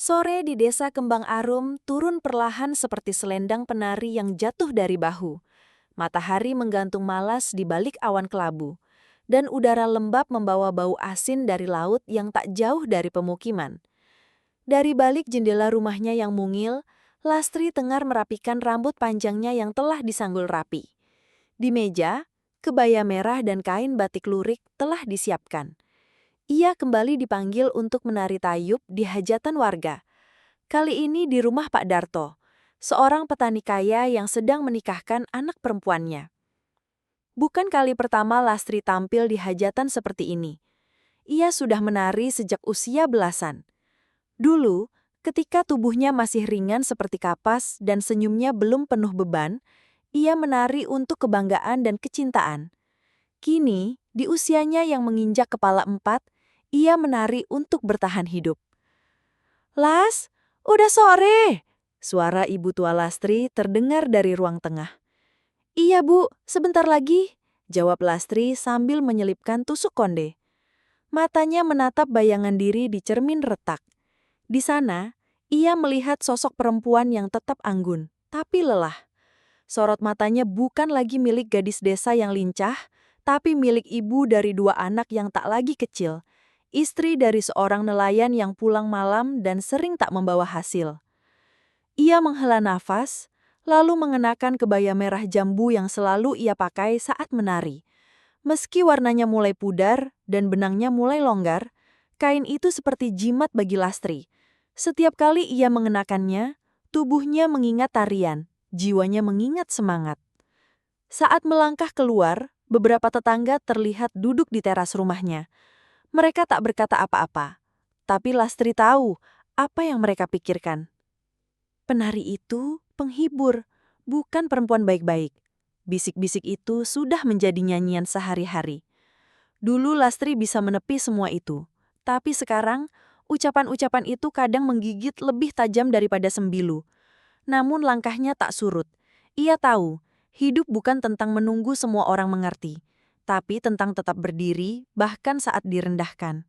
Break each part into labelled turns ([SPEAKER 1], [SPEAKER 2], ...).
[SPEAKER 1] Sore di desa Kembang Arum turun perlahan seperti selendang penari yang jatuh dari bahu. Matahari menggantung malas di balik awan kelabu. Dan udara lembab membawa bau asin dari laut yang tak jauh dari pemukiman. Dari balik jendela rumahnya yang mungil, Lastri tengah merapikan rambut panjangnya yang telah disanggul rapi. Di meja, kebaya merah dan kain batik lurik telah disiapkan. Ia kembali dipanggil untuk menari tayub di hajatan warga. Kali ini di rumah Pak Darto, seorang petani kaya yang sedang menikahkan anak perempuannya. Bukan kali pertama Lastri tampil di hajatan seperti ini. Ia sudah menari sejak usia belasan. Dulu, ketika tubuhnya masih ringan seperti kapas dan senyumnya belum penuh beban, ia menari untuk kebanggaan dan kecintaan. Kini, di usianya yang menginjak kepala 4, ia menari untuk bertahan hidup. "Las, udah sore!" Suara ibu tua Lastri terdengar dari ruang tengah. "Iya bu, sebentar lagi," jawab Lastri sambil menyelipkan tusuk konde. Matanya menatap bayangan diri di cermin retak. Di sana, ia melihat sosok perempuan yang tetap anggun, tapi lelah. Sorot matanya bukan lagi milik gadis desa yang lincah, tapi milik ibu dari 2 anak yang tak lagi kecil. Istri dari seorang nelayan yang pulang malam dan sering tak membawa hasil. Ia menghela nafas, lalu mengenakan kebaya merah jambu yang selalu ia pakai saat menari. Meski warnanya mulai pudar dan benangnya mulai longgar, kain itu seperti jimat bagi Lastri. Setiap kali ia mengenakannya, tubuhnya mengingat tarian, jiwanya mengingat semangat. Saat melangkah keluar, beberapa tetangga terlihat duduk di teras rumahnya. Mereka tak berkata apa-apa, tapi Lastri tahu apa yang mereka pikirkan. Penari itu penghibur, bukan perempuan baik-baik. Bisik-bisik itu sudah menjadi nyanyian sehari-hari. Dulu Lastri bisa menepi semua itu, tapi sekarang ucapan-ucapan itu kadang menggigit lebih tajam daripada sembilu. Namun langkahnya tak surut. Ia tahu, hidup bukan tentang menunggu semua orang mengerti, tapi tentang tetap berdiri bahkan saat direndahkan.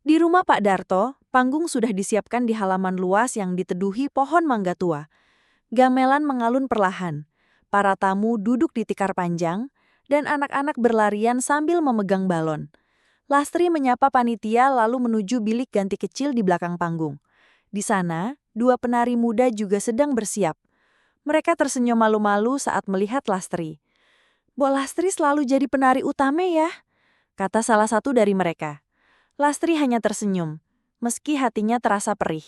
[SPEAKER 1] Di rumah Pak Darto, panggung sudah disiapkan di halaman luas yang diteduhi pohon mangga tua. Gamelan mengalun perlahan. Para tamu duduk di tikar panjang, dan anak-anak berlarian sambil memegang balon. Lastri menyapa panitia lalu menuju bilik ganti kecil di belakang panggung. Di sana, 2 penari muda juga sedang bersiap. Mereka tersenyum malu-malu saat melihat Lastri. "Mbok Lastri selalu jadi penari utama ya?" kata salah satu dari mereka. Lastri hanya tersenyum, meski hatinya terasa perih.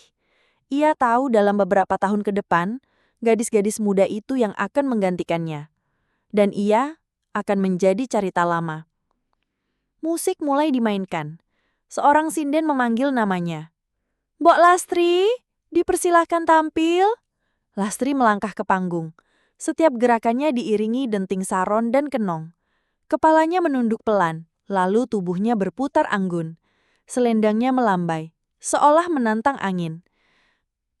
[SPEAKER 1] Ia tahu dalam beberapa tahun ke depan, gadis-gadis muda itu yang akan menggantikannya. Dan ia akan menjadi cerita lama. Musik mulai dimainkan. Seorang sinden memanggil namanya. "Mbok Lastri, dipersilahkan tampil." Lastri melangkah ke panggung. Setiap gerakannya diiringi denting saron dan kenong. Kepalanya menunduk pelan, lalu tubuhnya berputar anggun. Selendangnya melambai, seolah menantang angin.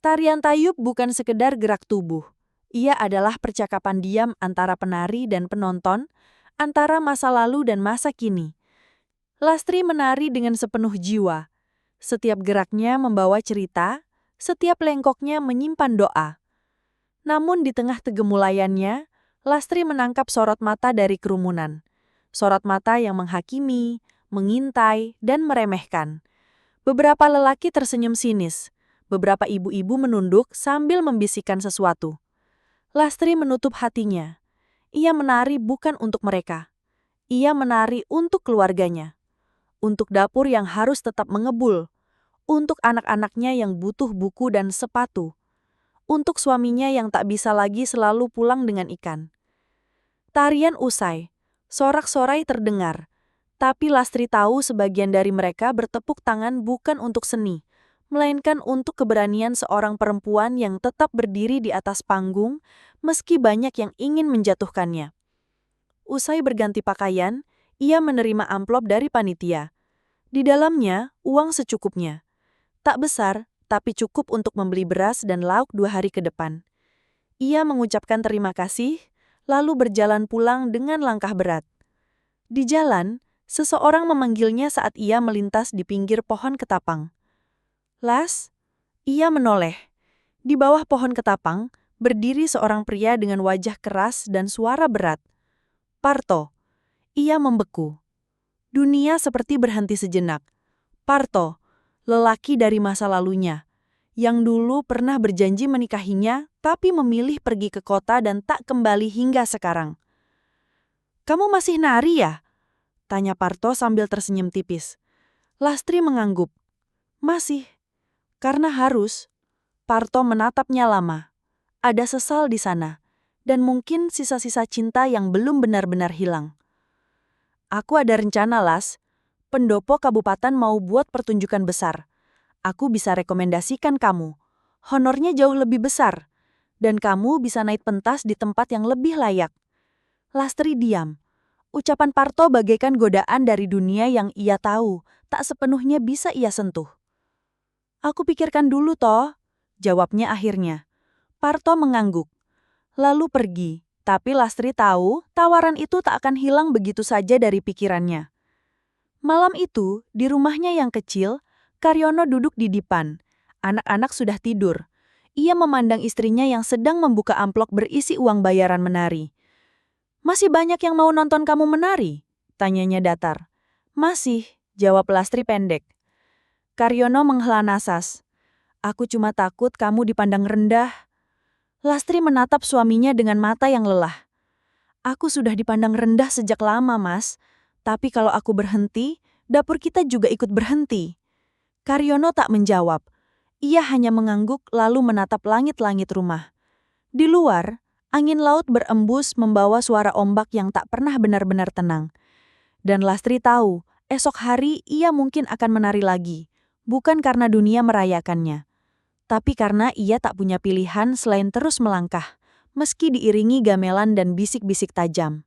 [SPEAKER 1] Tarian tayub bukan sekedar gerak tubuh. Ia adalah percakapan diam antara penari dan penonton, antara masa lalu dan masa kini. Lastri menari dengan sepenuh jiwa. Setiap geraknya membawa cerita, setiap lengkoknya menyimpan doa. Namun di tengah kegemulayannya, Lastri menangkap sorot mata dari kerumunan. Sorot mata yang menghakimi, mengintai, dan meremehkan. Beberapa lelaki tersenyum sinis. Beberapa ibu-ibu menunduk sambil membisikkan sesuatu. Lastri menutup hatinya. Ia menari bukan untuk mereka. Ia menari untuk keluarganya. Untuk dapur yang harus tetap mengebul. Untuk anak-anaknya yang butuh buku dan sepatu. Untuk suaminya yang tak bisa lagi selalu pulang dengan ikan. Tarian usai. Sorak-sorai terdengar. Tapi Lastri tahu sebagian dari mereka bertepuk tangan bukan untuk seni, melainkan untuk keberanian seorang perempuan yang tetap berdiri di atas panggung, meski banyak yang ingin menjatuhkannya. Usai berganti pakaian, ia menerima amplop dari panitia. Di dalamnya, uang secukupnya. Tak besar, tapi cukup untuk membeli beras dan lauk 2 hari ke depan. Ia mengucapkan terima kasih, lalu berjalan pulang dengan langkah berat. Di jalan, seseorang memanggilnya saat ia melintas di pinggir pohon ketapang. "Las?" Ia menoleh. Di bawah pohon ketapang, berdiri seorang pria dengan wajah keras dan suara berat. Parto. Ia membeku. Dunia seperti berhenti sejenak. Parto, lelaki dari masa lalunya, yang dulu pernah berjanji menikahinya, tapi memilih pergi ke kota dan tak kembali hingga sekarang. "Kamu masih nari ya?" tanya Parto sambil tersenyum tipis. Lastri mengangguk. "Masih. Karena harus." Parto menatapnya lama. Ada sesal di sana, dan mungkin sisa-sisa cinta yang belum benar-benar hilang. "Aku ada rencana, Las. Pendopo kabupaten mau buat pertunjukan besar. Aku bisa rekomendasikan kamu. Honornya jauh lebih besar. Dan kamu bisa naik pentas di tempat yang lebih layak." Lastri diam. Ucapan Parto bagaikan godaan dari dunia yang ia tahu, tak sepenuhnya bisa ia sentuh. "Aku pikirkan dulu toh," jawabnya akhirnya. Parto mengangguk. Lalu pergi, tapi Lastri tahu tawaran itu tak akan hilang begitu saja dari pikirannya. Malam itu, di rumahnya yang kecil, Karyono duduk di dipan. Anak-anak sudah tidur. Ia memandang istrinya yang sedang membuka amplop berisi uang bayaran menari. "Masih banyak yang mau nonton kamu menari?" tanyanya datar. "Masih," jawab Lastri pendek. Karyono menghela nafas. "Aku cuma takut kamu dipandang rendah." Lastri menatap suaminya dengan mata yang lelah. "Aku sudah dipandang rendah sejak lama, Mas. Tapi kalau aku berhenti, dapur kita juga ikut berhenti." Karyono tak menjawab. Ia hanya mengangguk lalu menatap langit-langit rumah. Di luar, angin laut berembus membawa suara ombak yang tak pernah benar-benar tenang. Dan Lastri tahu, esok hari ia mungkin akan menari lagi. Bukan karena dunia merayakannya, tapi karena ia tak punya pilihan selain terus melangkah, meski diiringi gamelan dan bisik-bisik tajam.